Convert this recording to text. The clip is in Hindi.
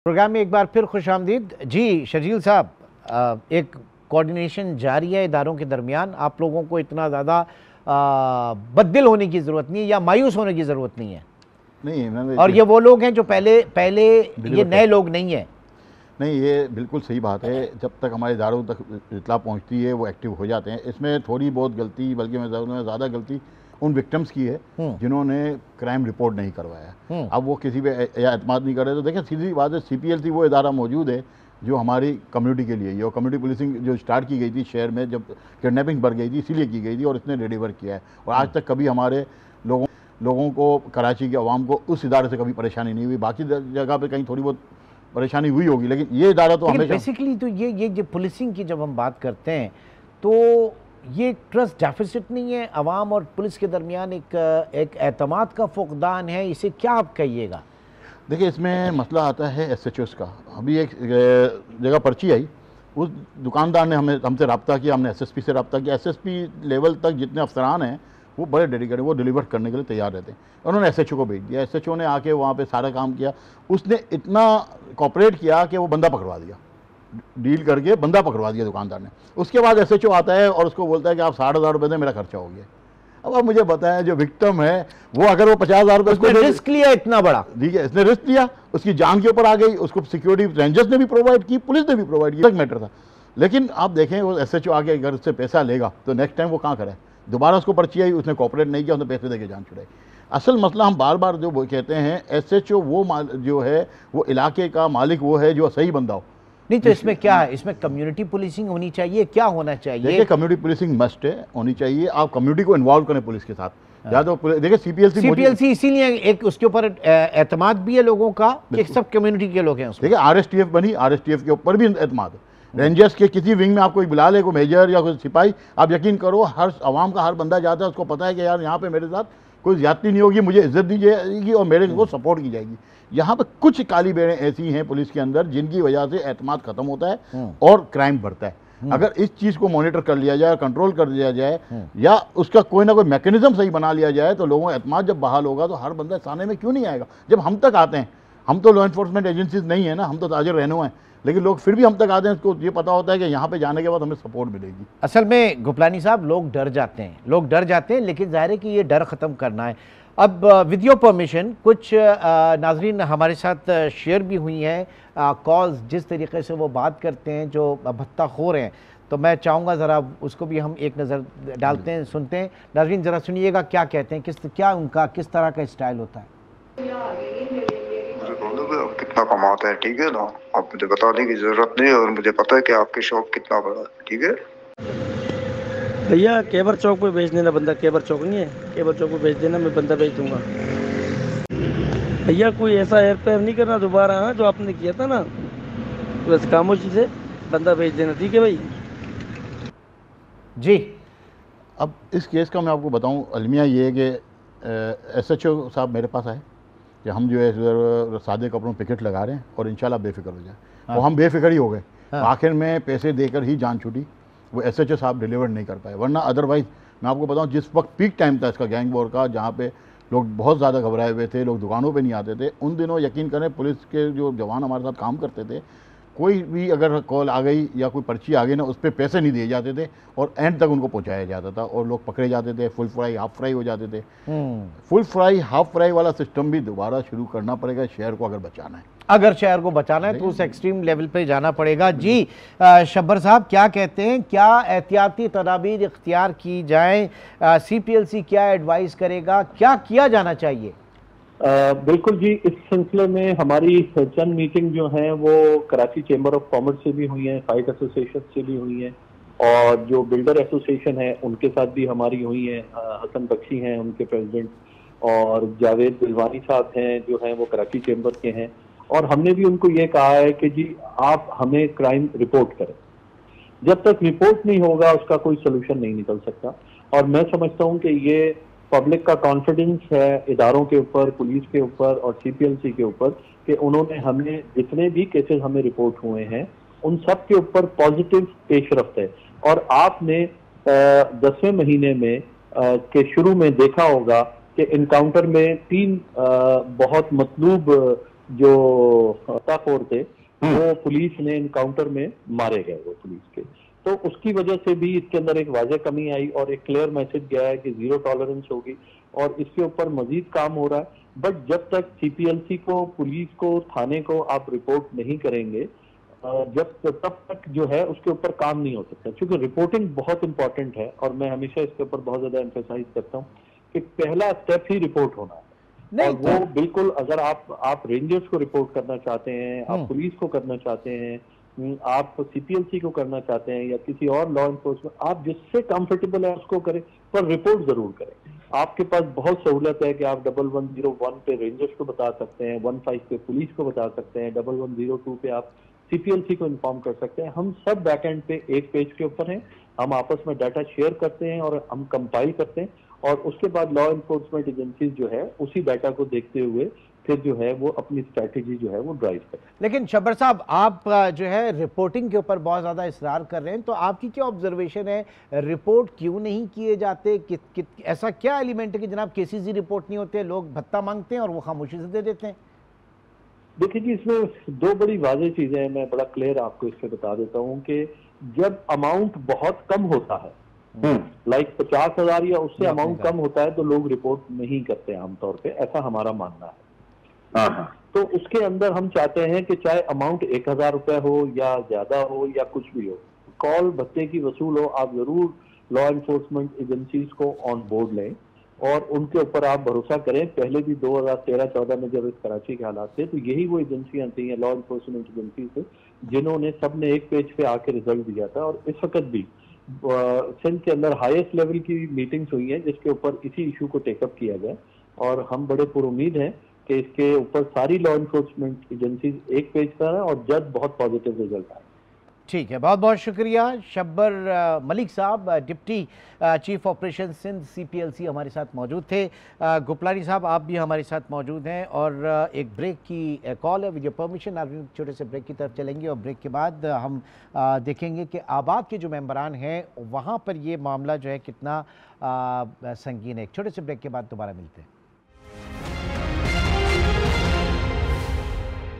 प्रोग्राम में एक बार फिर खुशामदीद जी। शजील साहब, एक कोऑर्डिनेशन जारी है इदारों के दरमियान। आप लोगों को इतना ज़्यादा बददिल होने की ज़रूरत नहीं है या मायूस होने की ज़रूरत नहीं है। नहीं, और ये वो लोग हैं जो पहले ये नए लोग नहीं हैं। नहीं, ये बिल्कुल सही बात है। जब तक हमारे इदारों तक इत्तला पहुंचती है वो एक्टिव हो जाते हैं। इसमें थोड़ी बहुत गलती, बल्कि मैं ज़्यादा गलती उन विक्टिम्स की है जिन्होंने क्राइम रिपोर्ट नहीं करवाया। अब वो किसी पे एतमाद नहीं कर रहे। तो देखिए, सीधी बात है, CPLC वो इदारा मौजूद है जो हमारी कम्युनिटी के लिए, ये कम्युनिटी पुलिसिंग जो स्टार्ट की गई थी शहर में, जब किडनैपिंग बढ़ गई थी इसीलिए की गई थी, और इसने डिलीवर किया है। और आज तक कभी हमारे लोगों को, कराची के अवाम को उस इदारे से कभी परेशानी नहीं हुई। बाकी जगह पे कहीं थोड़ी बहुत परेशानी हुई होगी, लेकिन ये इदारा तो हमेशा बेसिकली तो ये जो पुलिसिंग की जब हम बात करते हैं तो ये ट्रस्ट डेफिसिट नहीं है अवाम और पुलिस के दरमियान, एक एतमाद का फुकदान है, इसे क्या आप कहिएगा? देखिए, इसमें मसला आता है SHOs का। अभी एक जगह पर्ची आई, उस दुकानदार ने हमसे रब्ता किया, हमने SSP से रब्ता किया। SSP लेवल तक जितने अफसरान हैं वो बड़े डेडिकेटेड, वो डिलीवर करने के लिए तैयार रहते हैं। उन्होंने SHO को भेज दिया। SHO ने आके वहाँ पे सारा काम किया। उसने इतना कॉपरेट किया कि वो बंदा पकड़वा दिया, डील करके बंदा पकड़वा दिया दुकानदार ने। उसके बाद SHO आता है और उसको बोलता है कि आप 60,000 रुपये दें, मेरा खर्चा हो गया। अब आप मुझे बताएं, जो विक्टिम है वो, अगर वो 50,000 रुपये रिस्क लिया इतना बड़ा, ठीक है, इसने रिस्क लिया, उसकी जान के ऊपर आ गई, उसको सिक्योरिटी रेंजर्स ने भी प्रोवाइड की, पुलिस ने भी प्रोवाइड किया, मैटर था। लेकिन आप देखें, वो SHO आके अगर उससे पैसा लेगा तो नेक्स्ट टाइम वो कहाँ करे? दोबारा उसको पर्ची आई, उसने कॉपरेट नहीं किया, उसने पैसे देके जान छुड़ाई। असल मसला हम बार बार जो कहते हैं, SHO वो जो है वो इलाके का मालिक वो है जो सही बंदा हो। नहीं तो इसमें क्या है? इसमें कम्युनिटी पुलिसिंग होनी चाहिए, क्या होना चाहिए? देखिए, कम्युनिटी पुलिसिंग मस्ट है, होनी चाहिए। आप कम्युनिटी को इन्वॉल्व करें पुलिस के साथ। या तो देखिए, CPLC इसीलिए एक उसके ऊपर एतमाद भी है लोगों का कि सब कम्युनिटी के लोग हैं। देखिए, RSTF बनी, RSTF के ऊपर भी एतमाद है। रेंजर्स के किसी विंग में आपको बुला ले, कोई मेजर या कोई सिपाही, आप यकीन करो, हर आवाम का हर बंदा जाता है, उसको पता है कि यार यहाँ पे मेरे साथ कोई ज्यादती नहीं होगी, मुझे इज्जत दी जाएगी और मेरे को सपोर्ट की जाएगी। यहाँ पे कुछ काली बेड़ें ऐसी हैं पुलिस के अंदर जिनकी वजह से एतमाद खत्म होता है और क्राइम बढ़ता है। अगर इस चीज़ को मॉनिटर कर लिया जाए, कंट्रोल कर लिया जाए, या उसका कोई ना कोई मैकेनिज्म सही बना लिया जाए, तो लोगों का एतमाद जब बहाल होगा तो हर बंदा थाने में क्यों नहीं आएगा? जब हम तक आते हैं, हम तो लॉ एनफोर्समेंट एजेंसीज नहीं है ना, हम तो ताजर रहनुमा हैं, लेकिन लोग फिर भी हम तक आते हैं, उसको ये पता होता है कि यहाँ पे जाने के बाद हमें सपोर्ट मिलेगी। असल में गुपलानी साहब, लोग डर जाते हैं, लेकिन जाहिर है कि ये डर ख़त्म करना है। अब विद योर परमिशन, कुछ नाजरीन हमारे साथ शेयर भी हुई हैं कॉल्स, जिस तरीके से वो बात करते हैं जो भत्ताखोर हैं, तो मैं चाहूँगा ज़रा उसको भी हम एक नज़र डालते हैं, सुनते हैं। नाजरीन ज़रा सुनिएगा क्या कहते हैं, क्या उनका किस तरह का स्टाइल होता है। आप कितना कमाते हैं, ठीक है ना? आप मुझे बताने की जरूरत नहीं, और मुझे पता है कि आपके शौक कितना बड़ा है, ठीक है भैया? केबर चौक पे भेज देना बंदा। केबर चौक नहीं है, केबर चौक पे भेज देना, मैं बंदा भेज दूंगा। भैया कोई ऐसा एयरपेयर नहीं करना दोबारा, हाँ, जो आपने किया था ना, बस खामोशी से बंदा भेज देना, ठीक है भाई जी? अब इस केस का मैं आपको बताऊं, अलमिया ये है कि SHO साहब मेरे पास आए कि हम जो है सादे कपड़ों पिकेट लगा रहे हैं और इंशाल्लाह बेफिक्र हो जाए। हाँ। और हम बेफिक्र ही हो गए। हाँ। आखिर में पैसे देकर ही जान छूटी। वो SHO साहब डिलीवर नहीं कर पाए, वरना अदरवाइज़ मैं आपको बताऊं, जिस वक्त पीक टाइम था इसका गैंग वॉर का, जहाँ पे लोग बहुत ज़्यादा घबराए हुए थे, लोग दुकानों पे नहीं आते थे, उन दिनों यकीन करें पुलिस के जो जवान हमारे साथ काम करते थे, कोई भी अगर कॉल आ गई या कोई पर्ची आ गई ना, उस पर पैसे नहीं दिए जाते थे और एंड तक उनको पहुंचाया जाता था और लोग पकड़े जाते थे। फुल फ्राई हाफ फ्राई हो जाते थे। फुल फ्राई हाफ फ्राई वाला सिस्टम भी दोबारा शुरू करना पड़ेगा शहर को अगर बचाना है। अगर शहर को बचाना है तो उस एक्सट्रीम लेवल पे जाना पड़ेगा। जी शब्बर साहब, क्या कहते हैं, क्या एहतियाती तदाबीर इख्तियार की जाए? CPLC क्या एडवाइस करेगा, क्या किया जाना चाहिए? बिल्कुल जी, इस सिलसिले में हमारी चंद मीटिंग जो है वो कराची चेंबर ऑफ कॉमर्स से भी हुई है, फाइट एसोसिएशन से भी हुई है, और जो बिल्डर एसोसिएशन है उनके साथ भी हमारी हुई है। हसन बख्शी हैं उनके प्रेसिडेंट, और जावेद बिलवानी साहब हैं जो हैं वो कराची चेंबर के हैं। और हमने भी उनको ये कहा है कि जी आप हमें क्राइम रिपोर्ट करें, जब तक रिपोर्ट नहीं होगा उसका कोई सोल्यूशन नहीं निकल सकता। और मैं समझता हूँ कि ये पब्लिक का कॉन्फिडेंस है इदारों के ऊपर, पुलिस के ऊपर और CPLC के ऊपर, कि उन्होंने हमें जितने भी केसेस हमें रिपोर्ट हुए हैं उन सब के ऊपर पॉजिटिव पेशरफ्त है। और आपने 10वें महीने में के शुरू में देखा होगा कि इनकाउंटर में 3 बहुत मतलूब जो हत्याखोर थे वो पुलिस ने इनकाउंटर में मारे गए, वो पुलिस के। तो उसकी वजह से भी इसके अंदर एक वाज़ेह कमी आई और एक क्लियर मैसेज गया है कि जीरो टॉलरेंस होगी और इसके ऊपर मजीद काम हो रहा है। बट जब तक सीपीएलसी को, पुलिस को, थाने को आप रिपोर्ट नहीं करेंगे, जब तब तक जो है उसके ऊपर काम नहीं हो सकता, क्योंकि रिपोर्टिंग बहुत इंपॉर्टेंट है। और मैं हमेशा इसके ऊपर बहुत ज्यादा एम्फेसाइज करता हूँ कि पहला स्टेप ही रिपोर्ट होना है। और वो बिल्कुल, अगर आप रेंजर्स को रिपोर्ट करना चाहते हैं, आप पुलिस को करना चाहते हैं, आप सीपीएलसी को करना चाहते हैं या किसी और लॉ एनफोर्समेंट, आप जिससे कंफर्टेबल है उसको करें, पर रिपोर्ट जरूर करें। आपके पास बहुत सहूलत है कि आप 1101 पे रेंजर्स को बता सकते हैं, 15 पे पुलिस को बता सकते हैं, 1102 पे आप सीपीएलसी को इन्फॉर्म कर सकते हैं। हम सब बैकएंड पे एक पेज के ऊपर हैं, हम आपस में डाटा शेयर करते हैं और हम कंपाइल करते हैं और उसके बाद लॉ एनफोर्समेंट एजेंसीज जो है उसी डाटा को देखते हुए फिर जो है वो अपनी स्ट्रैटेजी जो है वो ड्राइव करें। लेकिन शब्बर साहब, आप जो है रिपोर्टिंग के ऊपर बहुत ज़्यादा इसरार कर रहे हैं, तो आपकी क्या ऑब्जर्वेशन है, रिपोर्ट क्यों नहीं किए जाते? ऐसा क्या एलिमेंट है कि जनाब केसेस ही रिपोर्ट नहीं होते, लोग भत्ता मांगते हैं और वो खामोशी से दे देते हैं? देखिए जी, इसमें दो बड़ी वाज़ेह चीजें हैं, मैं बड़ा क्लियर आपको इस पे बता देता हूँ कि जब अमाउंट बहुत कम होता है, लाइक 50,000 या उससे अमाउंट कम होता है, तो लोग रिपोर्ट नहीं करते आमतौर पे, ऐसा हमारा मानना है। तो उसके अंदर हम चाहते हैं कि चाहे अमाउंट 1,000 रुपए हो या ज्यादा हो या कुछ भी हो, कॉल भत्ते की वसूल हो, आप जरूर लॉ एनफोर्समेंट एजेंसीज को ऑन बोर्ड लें और उनके ऊपर आप भरोसा करें। पहले भी 2013-14 में जब इस कराची के हालात थे, तो यही वो एजेंसियां थी, लॉ एनफोर्समेंट एजेंसी थे, जिन्होंने सबने एक पेज पे आके रिजल्ट दिया था। और इस वक्त भी सिंध के अंदर हाईएस्ट लेवल की मीटिंग्स हुई हैं जिसके ऊपर इसी इशू को टेकअप किया जाए और हम बड़े पुरुमीद हैं कि इसके ऊपर सारी लॉ एनफोर्समेंट एजेंसीज एक पेज पर है और जल्द बहुत पॉजिटिव रिजल्ट आए। ठीक है, बहुत बहुत शुक्रिया। शब्बर मलिक साहब, deputy chief operation Sindh CPLC हमारे साथ मौजूद थे। गुपलानी साहब, आप भी हमारे साथ मौजूद हैं और एक ब्रेक की कॉल है, वीडियो परमिशन। आप छोटे से ब्रेक की तरफ चलेंगे और ब्रेक के बाद हम देखेंगे कि आबाद के जो मेंबरान हैं वहाँ पर ये मामला जो है कितना संगीन है। एक छोटे से ब्रेक के बाद दोबारा मिलते हैं।